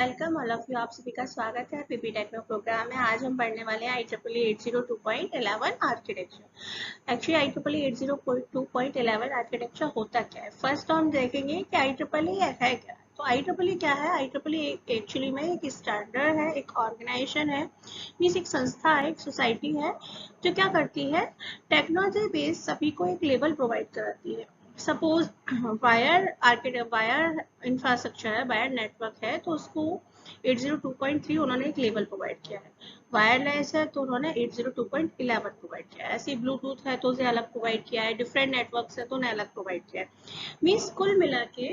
Welcome all of you. आप सभी का स्वागत है पीपी टेक में प्रोग्राम में। आज हम पढ़ने वाले हैं IEEE 802.11 architecture. Actually IEEE 802.11 architecture होता क्या है। फर्स्ट हम देखेंगे कि IEEE है क्या। तो IEEE क्या है। IEEE एक्चुअली में एक स्टैंडर्ड है, एक ऑर्गेनाइजेशन है, मीन्स एक संस्था है, एक सोसाइटी है जो क्या करती है, टेक्नोलॉजी बेस्ड सभी को एक लेबल प्रोवाइड कराती है। सपोज वायर इंफ्रास्ट्रक्चर है, वायर नेटवर्क है, तो उसको 802.3 उन्होंने एक लेबल प्रोवाइड किया है। वायरलेस है तो उन्होंने 802.11 प्रोवाइड किया है। ऐसे ब्लूटूथ है तो उसे अलग प्रोवाइड किया है। डिफरेंट नेटवर्क्स है तो उन्हें अलग प्रोवाइड किया है। मीन्स कुल मिला के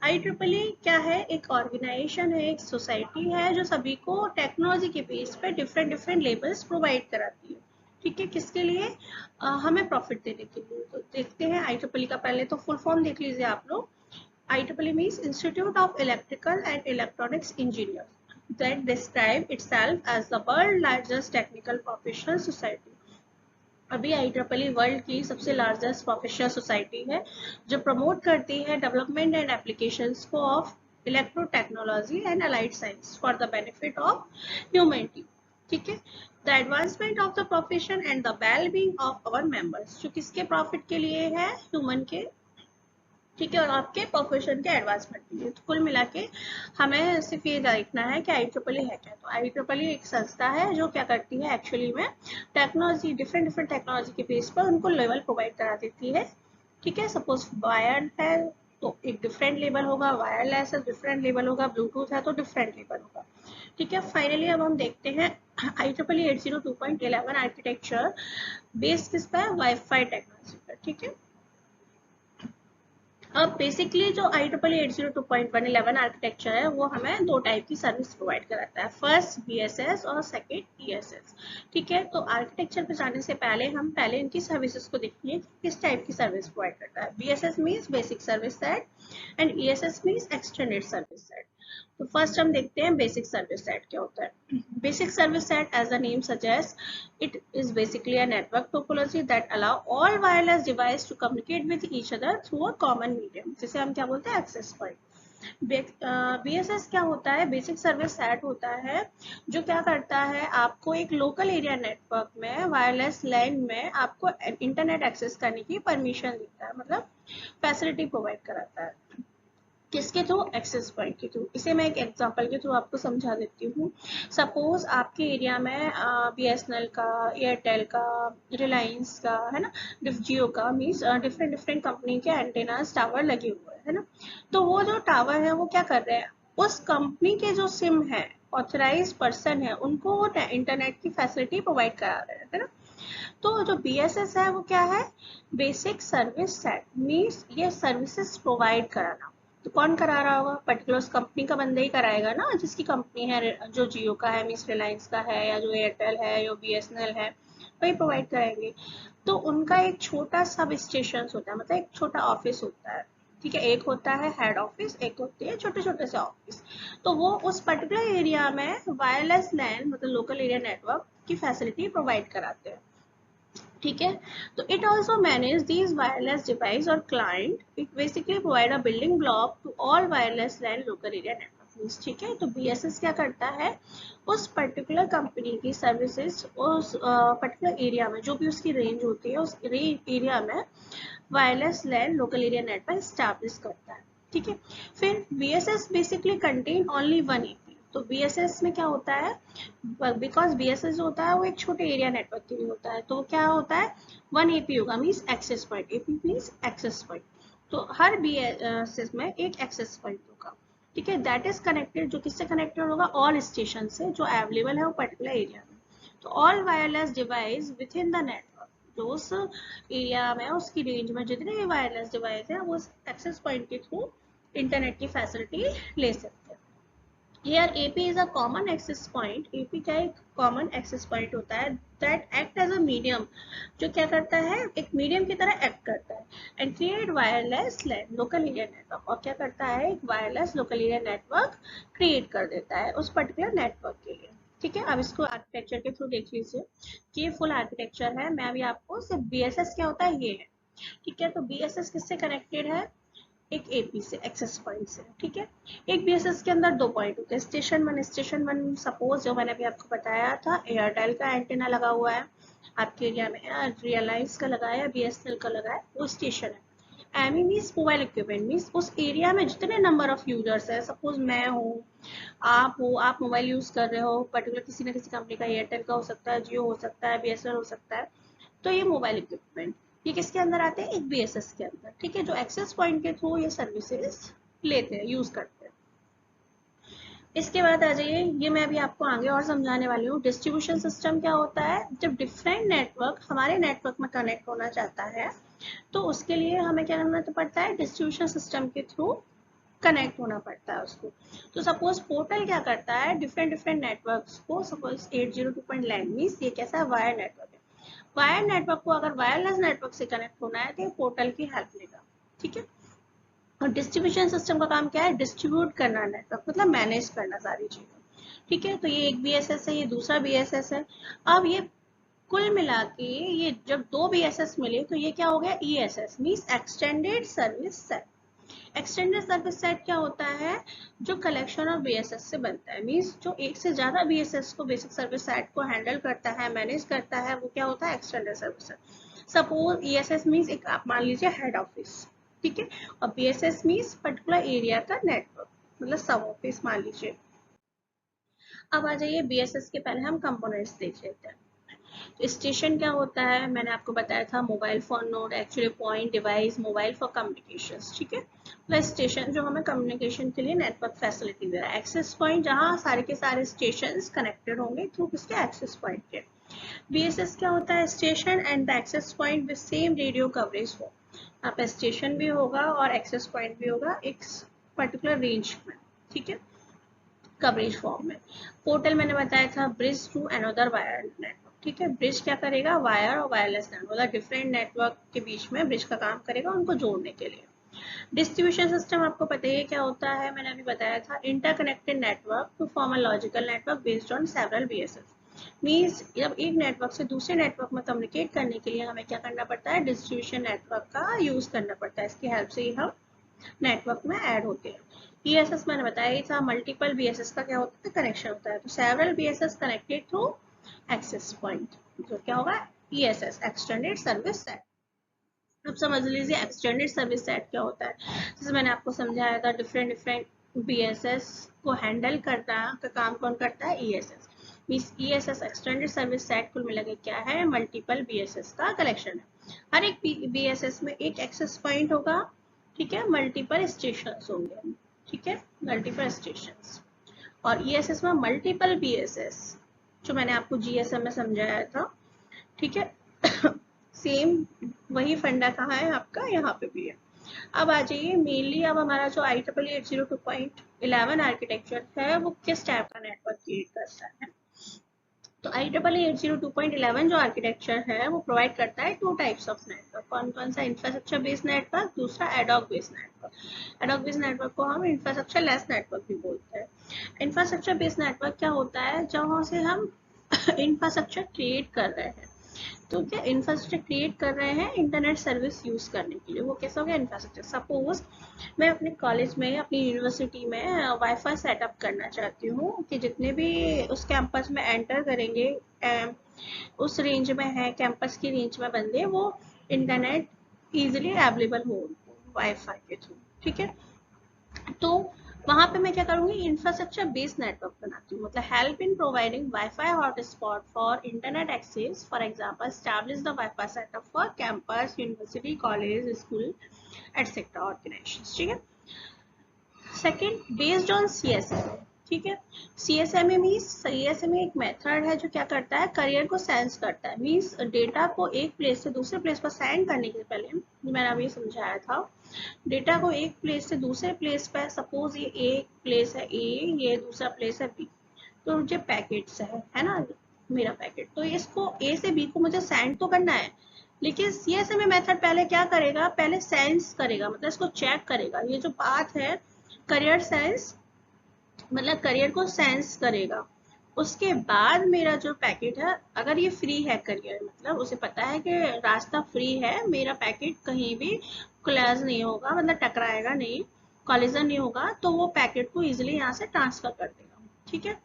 IEEE क्या है, एक ऑर्गेनाइजेशन है, एक सोसाइटी है जो सभी को टेक्नोलॉजी के बेस पे डिफरेंट डिफरेंट लेबल्स प्रोवाइड कराती है। ठीक है, किसके लिए, हमें प्रॉफिट देने के लिए। तो देखते हैं IEEE का पहले तो फुल फॉर्म देख लीजिए आप लोग। IEEE means Institute of Electrical and Electronics Engineers that describe itself as the world largest technical professional society। अभी IEEE वर्ल्ड की सबसे लार्जेस्ट प्रोफेशनल सोसाइटी है जो प्रमोट करती है डेवलपमेंट एंड एप्लीकेशंस को of electro technology and allied science for the benefit of humanity. ठीक है, the advancement of the profession and the well being of our members, जो किसके प्रॉफिट के लिए है, ह्यूमन के। ठीक है, और आपके प्रोफेशन के एडवांसमेंट के लिए। तो कुल मिला के हमें सिर्फ ये देखना है कि IEEE है क्या। तो IEEE एक संस्था है जो क्या करती है, एक्चुअली में टेक्नोलॉजी, डिफरेंट डिफरेंट टेक्नोलॉजी के बेस पर उनको लेवल प्रोवाइड करा देती है। ठीक है, सपोज वायर है तो एक डिफरेंट लेवल होगा, वायरलेस है डिफरेंट लेवल होगा, ब्लूटूथ है तो डिफरेंट लेवल होगा। ठीक है, फाइनली अब हम देखते हैं IEEE 802.11 आर्किटेक्चर बेस किस पर है, वाईफाई टेक्नोलॉजी पर। ठीक है, अब बेसिकली जो IEEE 802.11 आर्किटेक्चर है वो हमें दो टाइप की सर्विस प्रोवाइड कराता है, फर्स्ट BSS और सेकंड ESS। ठीक है, तो आर्किटेक्चर पे जाने से पहले हम पहले इनकी सर्विसेज को देखेंगे किस टाइप की सर्विस प्रोवाइड करता है। BSS means basic service set and ESS means extended service set. तो फर्स्ट हम देखते हैं बेसिक सर्विस सेट क्या होता है। Basic service set as the name suggests it is basically a network topology that allow all wireless device to communicate with each other through a common medium, जिसे हम क्या बोलते हैं, एक्सेस पॉइंट। BSS क्या होता है, बेसिक सर्विस सेट होता है जो क्या करता है, आपको एक लोकल एरिया नेटवर्क में वायरलेस लैन में आपको इंटरनेट एक्सेस करने की परमिशन देता है, मतलब फैसिलिटी प्रोवाइड कराता है। किसके थ्रू, एक्सेस पॉइंट के थ्रू। इसे मैं एक एग्जांपल के थ्रू आपको समझा देती हूँ। सपोज आपके एरिया में BSNL का, एयरटेल का, रिलायंस का, है ना, जियो का, मीन्स डिफरेंट डिफरेंट कंपनी के एंटेनास टावर लगे हुए हैं, है ना। तो वो जो टावर है वो क्या कर रहे हैं, उस कंपनी के जो सिम है, ऑथराइज पर्सन है, उनको वो इंटरनेट की फैसिलिटी प्रोवाइड करा रहे हैं, है ना। तो जो BSS है वो क्या है, बेसिक सर्विस सेट, मीन्स ये सर्विसेज प्रोवाइड कराना। तो कौन करा रहा होगा, पर्टिकुलर उस कंपनी का बंदा ही कराएगा ना, जिसकी कंपनी है, जो जियो का है, मीन्स रिलायंस का है, या जो एयरटेल है, या BSNL है, वही प्रोवाइड कराएंगे। तो उनका एक छोटा सब स्टेशन होता है, मतलब एक छोटा ऑफिस होता है। ठीक है, एक होता है हेड ऑफिस, एक होते हैं छोटे छोटे से ऑफिस। तो वो उस पर्टिकुलर एरिया में वायरलेस लैन, मतलब लोकल एरिया नेटवर्क की फैसिलिटी प्रोवाइड कराते हैं। ठीक है, तो it also manage these wireless device और client. It basically provide a building block to all wireless LAN local area network. ठीक है, तो BSS क्या करता है, उस पर्टिकुलर कंपनी की सर्विसेज उस पर्टिकुलर एरिया में, जो भी उसकी रेंज होती है, उस एरिया में wireless LAN local area network establish करता है। ठीक है, फिर BSS basically contain only one EP। तो BSS में क्या होता है, बिकॉज BSS जो होता है वो एक छोटे एरिया नेटवर्क के लिए होता है, तो क्या होता है, वन EP होगा, means access point. EP means access point. तो हर BSS में एक एक्सेस पॉइंट होगा। ठीक है, दैट इज कनेक्टेड, जो किससे कनेक्टेड होगा, ऑल स्टेशन से जो अवेलेबल है वो पर्टिकुलर एरिया में। तो all wireless device with in the network, जो उस एरिया में, उसकी रेंज में जितने भी वायरलेस डिवाइस है, वो एक्सेस पॉइंट के थ्रू इंटरनेट की फैसिलिटी ले सकते हैं। Here AP is a common access point। AP क्या एक common access point होता है that act as a medium, जो क्या करता है, एक मीडियम की तरह एक्ट करता है, and create wireless LAN local area network। और क्या करता है, एक wireless local area network create कर देता है उस पर्टिकुलर नेटवर्क के लिए। ठीक है, अब इसको आर्किटेक्चर के थ्रू देख लीजिए कि ये फुल आर्किटेक्चर है। मैं अभी आपको सिर्फ BSS क्या होता है ये है। ठीक है, तो BSS किससे कनेक्टेड है, एक एपी से एक्सेस पॉइंट से, ठीक है। एक बीएसएस के अंदर 2 पॉइंट होते हैं, स्टेशन वन सपोज जो मैंने अभी आपको बताया था एयरटेल का एंटीना लगा हुआ है आपके एरिया में, रियलाइज का लगा है, बीएसएनएल का लगा है, वो स्टेशन है। ME means mobile equipment, means उस एरिया में जितने नंबर ऑफ यूजर्स है, सपोज मैं हूँ, आप हो, आप मोबाइल यूज कर रहे हो पर्टिकुलर किसी ना किसी कंपनी का, एयरटेल का हो सकता है, जियो हो सकता है, बीएसएनएल हो सकता है, तो ये मोबाइल इक्विपमेंट ये किसके अंदर आते हैं, एक बीएसएस के अंदर, ठीक है, जो एक्सेस पॉइंट के थ्रू ये सर्विसेज लेते हैं, यूज करते हैं। इसके बाद आ जाइए, ये मैं अभी आपको आगे और समझाने वाली हूँ। डिस्ट्रीब्यूशन सिस्टम क्या होता है, जब डिफरेंट नेटवर्क हमारे नेटवर्क में कनेक्ट होना चाहता है तो उसके लिए हमें क्या करना पड़ता है, डिस्ट्रीब्यूशन सिस्टम के थ्रू कनेक्ट होना पड़ता है उसको। तो सपोज पोर्टल क्या करता है, डिफरेंट डिफरेंट नेटवर्क्स को, सपोज 802.11 लैन मीन्स ये कैसा है, वायर नेटवर्क है, वायर नेटवर्क को अगर वायरलेस नेटवर्क से कनेक्ट होना है तो ये पोर्टल की हेल्प लेगा, ठीक है। और डिस्ट्रीब्यूशन सिस्टम का काम क्या है, डिस्ट्रीब्यूट करना नेटवर्क, मतलब मैनेज करना सारी चीजें, ठीक है। तो ये एक बीएसएस है, ये दूसरा बीएसएस है। अब ये कुल मिला के ये जब दो बीएसएस मिले तो ये क्या हो गया, ESS means extended service set. Extended service set क्या होता है, जो कलेक्शन ऑफ बीएसएस से बनता है, मीन्स जो एक से ज्यादा बीएसएस को, बेसिक सर्विस सेट को हैंडल करता है, मैनेज करता है, वो क्या होता है, extended service set. Suppose ESS means एक आप मान लीजिए हेड ऑफिस, ठीक है, और बीएसएस मीन्स पर्टिकुलर एरिया का नेटवर्क, मतलब सब ऑफिस मान लीजिए। अब आ जाइए बीएसएस के पहले हम कंपोनेंट्स देख लेते हैं। तो स्टेशन क्या होता है, मैंने आपको बताया था mobile phone node, actually point device mobile for communication, ठीक है। प्लस स्टेशन जो हमें कम्युनिकेशन के लिए नेटवर्क फैसिलिटी दे रहा है, एक्सेस पॉइंट जहाँ सारे के सारे स्टेशन कनेक्टेड होंगे थ्रू किसके, एक्सेस पॉइंट के। बीएसएस क्या होता है, station and the access point with same radio coverage हो, यहाँ पे स्टेशन भी होगा और एक्सेस पॉइंट भी होगा एक पर्टिकुलर रेंज में, ठीक है, कवरेज फॉर्म में। पोर्टल मैंने बताया था bridge to another wire network, ठीक है। ब्रिज क्या करेगा, वायर और वायरलेस नेटवर्क, मतलब डिफरेंट नेटवर्क के बीच में ब्रिज का काम करेगा उनको जोड़ने के लिए। डिस्ट्रीब्यूशन सिस्टम आपको पता ही क्या होता है, मैंने अभी बताया था, interconnected network to form a logical network based on several BSS. Means जब एक नेटवर्क से दूसरे नेटवर्क में कम्युनिकेट करने के लिए हमें क्या करना पड़ता है, डिस्ट्रीब्यूशन नेटवर्क का यूज करना पड़ता है, इसकी हेल्प से ही हम नेटवर्क में ऐड होते हैं। बीएसएस मैंने बताया ही था, मल्टीपल बीएसएस का क्या होता है, कनेक्शन होता है, तो several BSS connected through access point, जो क्या होगा, ईएसएस एक्सटेंडेड सर्विस सेट। अब समझ लीजिए एक्सटेंडेड सर्विस सेट क्या होता है, जैसे मैंने आपको समझाया था, डिफरेंट डिफरेंट बीएसएस को हैंडल करता का काम कौन करता है, ESS means ESS extended service set कुल मिला के क्या है, मल्टीपल बीएसएस का कलेक्शन है। हर एक बीएसएस में एक एक्सेस पॉइंट होगा, ठीक है, मल्टीपल स्टेशन होंगे, ठीक है, मल्टीपल स्टेशन। और ईएसएस में मल्टीपल बीएसएस, जो मैंने आपको जीएसएम में समझाया था, ठीक है। सेम वही फंडा कहाँ है आपका, यहाँ पे भी है। अब आ जाइए मेनली, अब हमारा जो IEEE 802.11 आर्किटेक्चर है वो किस टाइप का नेटवर्क क्रिएट करता है। तो IEEE 802.11 जो आर्किटेक्चर है वो प्रोवाइड करता है टू टाइप्स ऑफ नेटवर्क, कौन कौन सा, इंफ्रास्ट्रक्चर बेस्ड नेटवर्क, दूसरा ad hoc based network. Ad hoc based network को हम इंफ्रास्ट्रक्चर लेस नेटवर्क भी बोलते हैं। इंफ्रास्ट्रक्चर बेस्ड नेटवर्क क्या होता है, जहाँ से हम इंफ्रास्ट्रक्चर क्रिएट कर रहे हैं, तो क्या इंफ्रास्ट्रक्चर क्रिएट कर रहे हैं इंटरनेट सर्विस यूज करने के लिए, वो कैसा हो गया, इंफ्रास्ट्रक्चर। सपोज मैं अपने कॉलेज में, अपनी यूनिवर्सिटी में वाईफाई सेटअप करना चाहती हूँ कि जितने भी उस कैंपस में एंटर करेंगे, उस रेंज में है, कैंपस की रेंज में बंदे, वो इंटरनेट इजिली अवेलेबल हो वाईफाई के थ्रू, ठीक है। तो वहां पे मैं क्या करूंगी, इंफ्रास्ट्रक्चर बेस्ड नेटवर्क बनाती हूँ, मतलब help in providing wifi hotspot for internet access, for example establish the wifi setup for campus, university, college, school etcetera organisations, ठीक है। सेकंड बेस्ड ऑन सीएसएमए, ठीक है। सीएसएमए मीन्स, सीएसएमए एक method है जो क्या करता है, करियर को सेंस करता है, मीन्स डेटा को एक प्लेस से दूसरे प्लेस पर सेंड करने के पहले, मैंने अभी समझाया था, डेटा को एक प्लेस से दूसरे प्लेस पर, सपोज ये एक प्लेस है ए, ये दूसरा प्लेस है बी, तो मुझे पैकेट्स है ना, मेरा पैकेट, तो इसको ए से बी को मुझे सेंड तो करना है, लेकिन सीएसएमए मेथड पहले क्या करेगा, पहले सेंस करेगा, मतलब इसको चेक करेगा, ये जो पाथ है करियर सेंस, मतलब करियर को सेंस करेगा, उसके बाद मेरा जो पैकेट है, अगर ये फ्री है करियर, मतलब उसे पता है कि रास्ता फ्री है, मेरा पैकेट कहीं भी कोलैज नहीं होगा, मतलब टकराएगा नहीं, कॉलिजन नहीं होगा, तो वो पैकेट को इजिली यहाँ से ट्रांसफर कर देगा। ठीक है,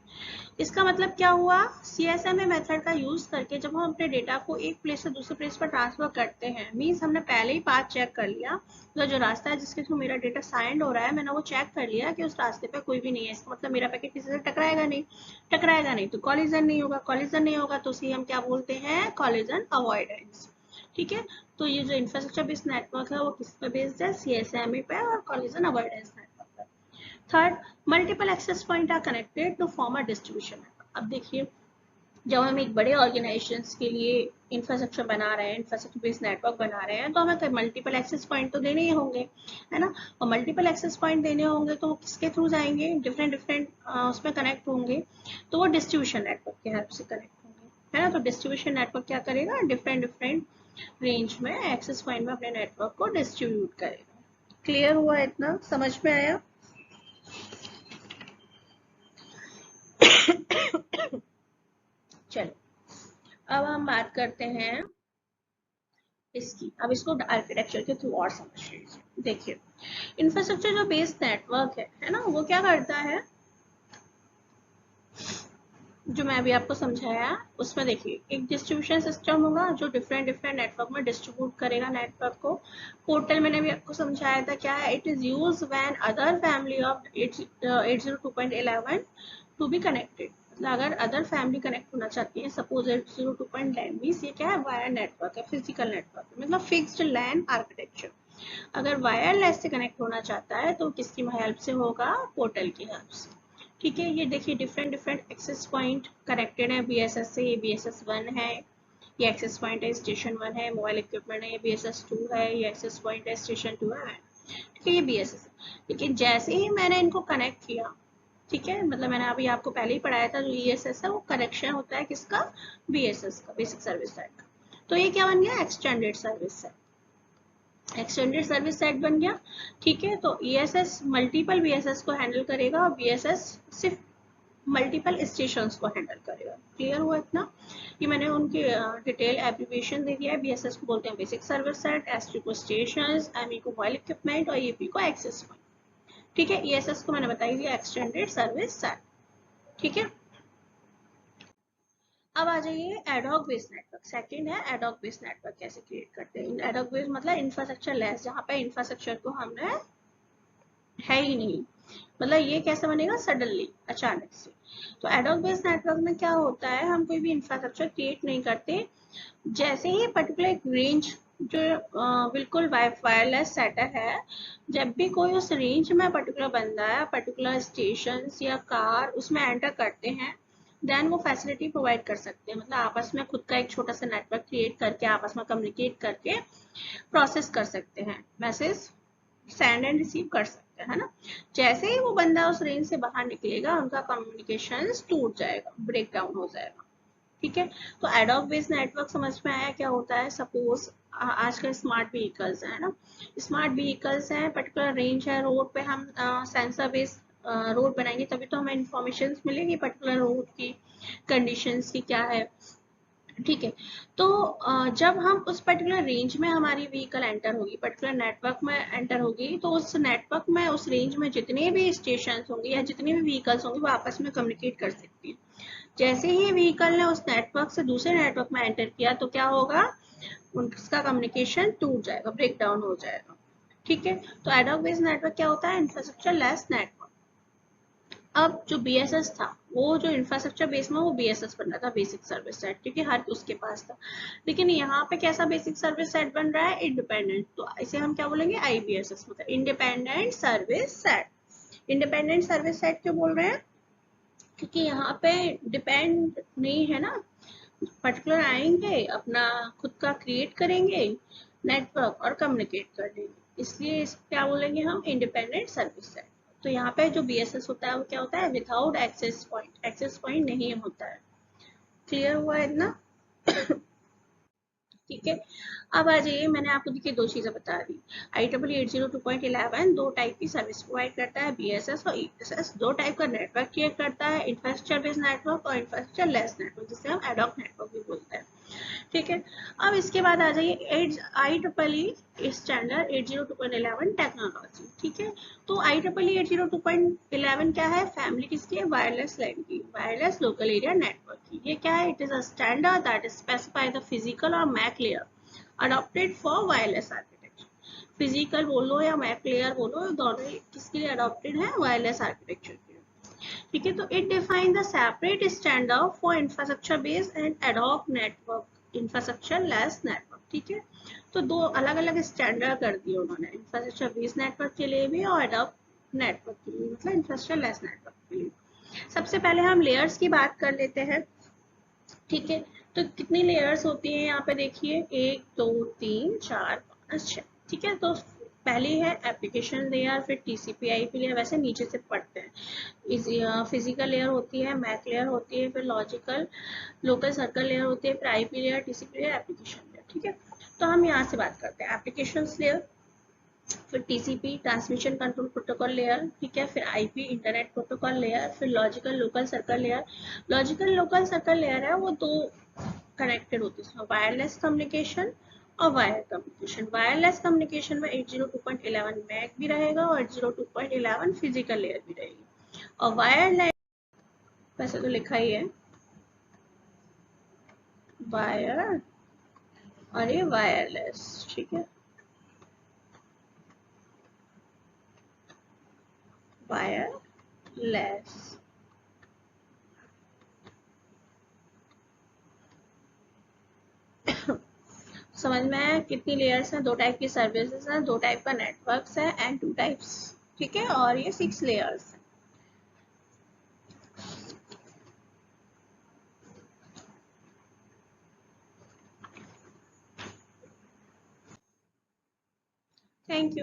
इसका मतलब क्या हुआ, CSMA मेथड का यूज करके जब हम अपने डेटा को एक प्लेस से दूसरे प्लेस पर ट्रांसफर करते हैं, मीन्स हमने पहले ही पाथ चेक कर लिया, तो जो रास्ता है जिसके थ्रू मेरा डेटा साइंड हो रहा है, मैंने वो चेक कर लिया कि उस रास्ते पे कोई भी नहीं है, इसका मतलब मेरा पैकेट किसी से टकराएगा नहीं, टकराएगा नहीं तो कॉलिजन नहीं होगा, कॉलिजन नहीं होगा तो उसे हम क्या बोलते हैं, कॉलिजन अवॉइडेंस। ठीक है, तो ये जो इंफ्रास्ट्रक्चर बेस्ड नेटवर्क है वो किस पे बेस्ड है, CSMA पे और कॉलिजन अवॉइडेंस नेटवर्क पे। Third, multiple access point are connected to form a distribution network. अब देखिए, जब हम एक बड़े ऑर्गेनाइजेशंस के लिए इंफ्रास्ट्रक्चर बना रहे हैं, इंफ्रास्ट्रक्चर बेस्ड नेटवर्क बना रहे हैं, तो हमें मल्टीपल एक्सेस पॉइंट तो देने ही होंगे, है ना। और मल्टीपल एक्सेस पॉइंट देने होंगे तो वो किसके थ्रू जाएंगे, डिफरेंट डिफरेंट उसमें कनेक्ट होंगे, तो वो डिस्ट्रीब्यूशन नेटवर्क के हेल्प से कनेक्ट होंगे, है ना। तो डिस्ट्रीब्यूशन नेटवर्क क्या करेगा, डिफरेंट डिफरेंट रेंज में एक्सेस पॉइंट में अपने नेटवर्क को डिस्ट्रीब्यूट करेगा। क्लियर हुआ, इतना समझ में आया। चलो, अब हम बात करते हैं इसकी, अब इसको आर्किटेक्चर के थ्रू और समझ लीजिए। देखिए, इंफ्रास्ट्रक्चर जो बेस्ड नेटवर्क है ना, वो क्या करता है, जो मैं अभी आपको समझाया उसमें देखिए, एक डिस्ट्रीब्यूशन सिस्टम होगा जो डिफरेंट डिफरेंट नेटवर्क में डिस्ट्रीब्यूट करेगा नेटवर्क को। पोर्टल मैंने भी आपको समझाया था क्या है, it is use when other family of 802.11 to be connected. मतलब अगर अदर फैमिली कनेक्ट होना चाहती है, सपोज 802.10 मींस ये क्या है, वायर नेटवर्क है, फिजिकल नेटवर्क, मतलब फिक्स्ड लैन आर्किटेक्चर। अगर वायरलेस से कनेक्ट होना चाहता है तो किसकी हेल्प से होगा, पोर्टल की हेल्प से। ठीक है, ये देखिए different different access point connected है BSS से, ये BSS 1 है, ये एक्सेस पॉइंट है स्टेशन 1 है, मोबाइल इक्विपमेंट है, ये BSS 2 है, ये एक्सेस पॉइंट है स्टेशन 2 है। ठीक है, ये BSS है। लेकिन जैसे ही मैंने इनको कनेक्ट किया, ठीक है, मतलब मैंने अभी आपको पहले ही पढ़ाया था, जो ESS है वो कनेक्शन होता है किसका, BSS का, बेसिक सर्विस सेट का। तो ये क्या बन गया, extended service set, extended service set बन गया। ठीक है, तो ESS मल्टीपल BSS को हैंडल करेगा और BSS सिर्फ मल्टीपल स्टेशंस को हैंडल करेगा। क्लियर हुआ इतना। ये मैंने उनकी डिटेल एब्रिविएशन दे दिया है। BSS को बोलते हैं बेसिक सर्विस सेट, ST को स्टेशंस, ME को मोबाइल इक्विपमेंट और EP को एक्सेस पॉइंट। ठीक है, ESS को मैंने बताई दिया एक्सटेंडेड सर्विस सेट। ठीक है, अब आ जाइए एडहॉक बेस्ड नेटवर्क। सेकंड है एडहॉक बेस्ड नेटवर्क कैसे क्रिएट करते हैं। एडहॉक बेस्ड मतलब इंफ्रास्ट्रक्चर लेस, जहाँ पे इंफ्रास्ट्रक्चर को हमने है ही नहीं, मतलब ये कैसे बनेगा, सडनली, अचानक से। तो एडहॉक बेस्ड नेटवर्क में क्या होता है, हम कोई भी इंफ्रास्ट्रक्चर क्रिएट नहीं करते, जैसे ही पर्टिकुलर एक रेंज जो बिल्कुल वायरलेस सेटअप है, जब भी कोई उस रेंज में पर्टिकुलर बंदा है, पर्टिकुलर स्टेशन या कार उसमें एंटर करते हैं, देन वो फैसिलिटी प्रोवाइड कर सकते हैं, मतलब आपस में खुद का एक छोटा सा नेटवर्क क्रिएट करके आपस में कम्युनिकेट करके प्रोसेस कर सकते हैं, मैसेज सेंड एंड रिसीव कर सकते हैं, है ना। जैसे ही वो बंदा उस रेंज से बाहर निकलेगा, उनका कम्युनिकेशन टूट जाएगा, ब्रेक डाउन हो जाएगा। ठीक है, तो एडॉक बेस्ड नेटवर्क समझ में आया क्या होता है। सपोज आजकल स्मार्ट व्हीकल्स है ना, स्मार्ट व्हीकल्स है, पर्टिकुलर रेंज है, रोड पे हम सेंसर बेस्ड रोड बनाएंगे, तभी तो हमें इंफॉर्मेशन मिलेगी पर्टिकुलर रोड की कंडीशंस की क्या है। ठीक है, तो जब हम उस पर्टिकुलर रेंज में हमारी व्हीकल एंटर होगी, पर्टिकुलर नेटवर्क में एंटर होगी, तो उस नेटवर्क में, उस रेंज में जितने भी स्टेशन होंगे या जितने भी व्हीकल्स होंगे वो आपस में कम्युनिकेट कर सकती है। जैसे ही व्हीकल ने उस नेटवर्क से दूसरे नेटवर्क में एंटर किया तो क्या होगा, उनका कम्युनिकेशन टूट जाएगा, ब्रेक डाउन हो जाएगा। ठीक है, तो एडहॉक बेस्ड नेटवर्क क्या होता है, इंफ्रास्ट्रक्चर लेस नेटवर्क। अब जो BSS था, वो जो इंफ्रास्ट्रक्चर बेस में वो BSS बन रहा था, बेसिक सर्विस सेट, क्योंकि हर उसके पास था। लेकिन यहाँ पे कैसा बेसिक सर्विस सेट बन रहा है, इंडिपेंडेंट, तो इसे हम क्या बोलेंगे, IBSS, मतलब independent service set. Independent service set क्यों बोल रहे हैं, क्योंकि यहाँ पे डिपेंड नहीं है ना, पर्टिकुलर आएंगे अपना खुद का क्रिएट करेंगे नेटवर्क और कम्युनिकेट कर देंगे, इसलिए इस क्या बोलेंगे हम, इंडिपेंडेंट सर्विस सेट। तो यहाँ पे जो BSS होता है वो क्या होता है, without access point, access point नहीं होता है। क्लियर हुआ है इतना। ठीक है, अब आ जाइए, मैंने आपको देखिए दो चीजें बता दी। IEEE 802.11 दो टाइप की सर्विस प्रोवाइड करता है, BSS और ESS। दो टाइप का नेटवर्क क्रिएट करता है, इंफ्रास्ट्रक्चर बेस्ड नेटवर्क और इंफ्रास्ट्रक्चर लेस नेटवर्क, जिसे हम एडॉक नेटवर्क भी बोलते हैं। ठीक है। अब इसके बाद आ जाइए IEEE स्टैंडर्ड 802.11 टेक्नोलॉजी। ठीक है, तो IEEE 802.11 क्या है, फैमिली किसकी है, वायरलेस लैन की, वायरलेस लोकल एरिया नेटवर्क की। ये क्या है, it is a standard that specify the physical और MAC layer adopted for wireless architecture. Physical बोलो या मैक लेयर बोलो, दोनों किसके लिए अडॉप्टेड है, वायरलेस आर्किटेक्चर के लिए। ठीक है, तो it define the separate standard for infrastructure based and ad hoc network infrastructure less network. ठीक है, तो दो अलग अलग स्टैंडर्ड कर दिए उन्होंने, इंफ्रास्ट्रक्चर बेस्ड नेटवर्क के लिए भी और एडॉक नेटवर्क के लिए, मतलब इंफ्रास्ट्रक्चर लेस नेटवर्क के लिए। सबसे पहले हम लेयर्स की बात कर लेते हैं। ठीक है, तो कितनी लेयर्स होती है यहाँ पे देखिए, 1 2 3 4 5 6। ठीक है, तो पहली है एप्लीकेशन लेयर, फिर TCP IP लेयर, वैसे नीचे से पढ़ते हैं। फिजिकल लेयर होती है, मैक लेयर होती है, फिर लॉजिकल लोकल सर्कल लेयर होती है, फिर IP layer, TCP layer, application layer. ठीक है, तो हम यहाँ से बात करते हैं एप्लीकेशन लेयर, फिर TCP transmission control protocol layer. ठीक है, फिर IP इंटरनेट प्रोटोकॉल लेयर, फिर logical local circle layer. Logical local circle layer है वो दो कनेक्टेड होती है, वायरलेस कम्युनिकेशन और वायर कम्युनिकेशन। वायरलेस कम्युनिकेशन में 802.11 मैक भी रहेगा और 802.11 फिजिकल लेयर भी रहेगी। और वायरलेस वैसे तो लिखा ही है वायर और ये वायरलेस। ठीक है, वायरलेस। समझ में आया, कितनी लेयर्स हैं, दो टाइप की सर्विसेज हैं, दो टाइप का नेटवर्क्स है एंड टू टाइप्स। ठीक है, और ये 6 लेयर्स